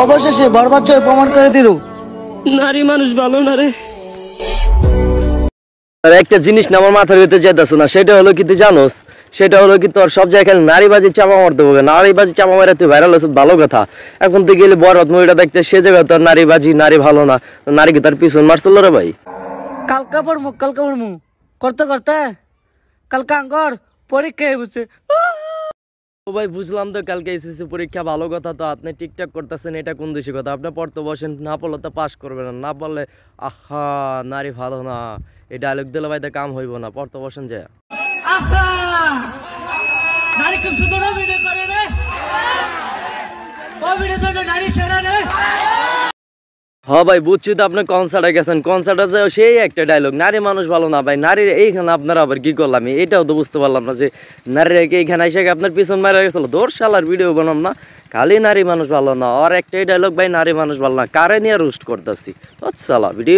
অবশেষে বরবাদ প্রমাণ করে দিল নারী মানুষ ভালো না রে। আর একটা জিনিস না আমার মাথার ভিতরে যেতেছে না, সেটা হলো কি তুই জানোস, সেটা হলো কি তোর সব জায়গায় নারীবাজি চাপা মারতে হবে, নারীবাজি চাপা মারা তুই ভাইরাল হচ্ছে ভালো কথা। এখন তুই গেলে বরবাদ মুভিটা দেখতে, সে জায়গায় তোর নারীবাজি, নারী ভালো না, নারীকে তার পিছন মারছিল রে ভাই। কালকা পড়মু করতে করতে কালকা আঙ্কর পরীক্ষা বসে। ও ভাই বুঝলাম তো, কালকে এসএসসি পরীক্ষা ভালো কথা, তো আপনি টিকটক করতেছেন, এটা কোন দেশি কথা? আপনি পড়তে বসেন, না পড়লে তো পাস করবেন না, না পড়লে আহা নারী ভালো না, এই ডায়লগ দিলে ভাই কাম হইব না, পড়তে বসেন যায়। নারী খুব সুন্দর অভিনয় করে রে, অভিনয় করে নারী সেরা রে। হ্যাঁ ভাই বুঝছি তো, আপনি কনসার্টে গেছেন, কনসার্টে যে সেই একটা ডায়লগ, নারী মানুষ ভালো না ভাই, নারীর এইখানে আপনারা আবার কি করলাম, এটাও তো বুঝতে পারলাম না যে নারীরা এইখানে এসে আপনার পিছন মারা গেছিল। দোর শালার ভিডিও বানাম না, খালি নারী মানুষ ভালো না, আর একটাই ডায়লগ ভাই নারী মানুষ ভালো না, কারে নিয়ে রোস্ট করতেছি। আচ্ছা ভিডিও।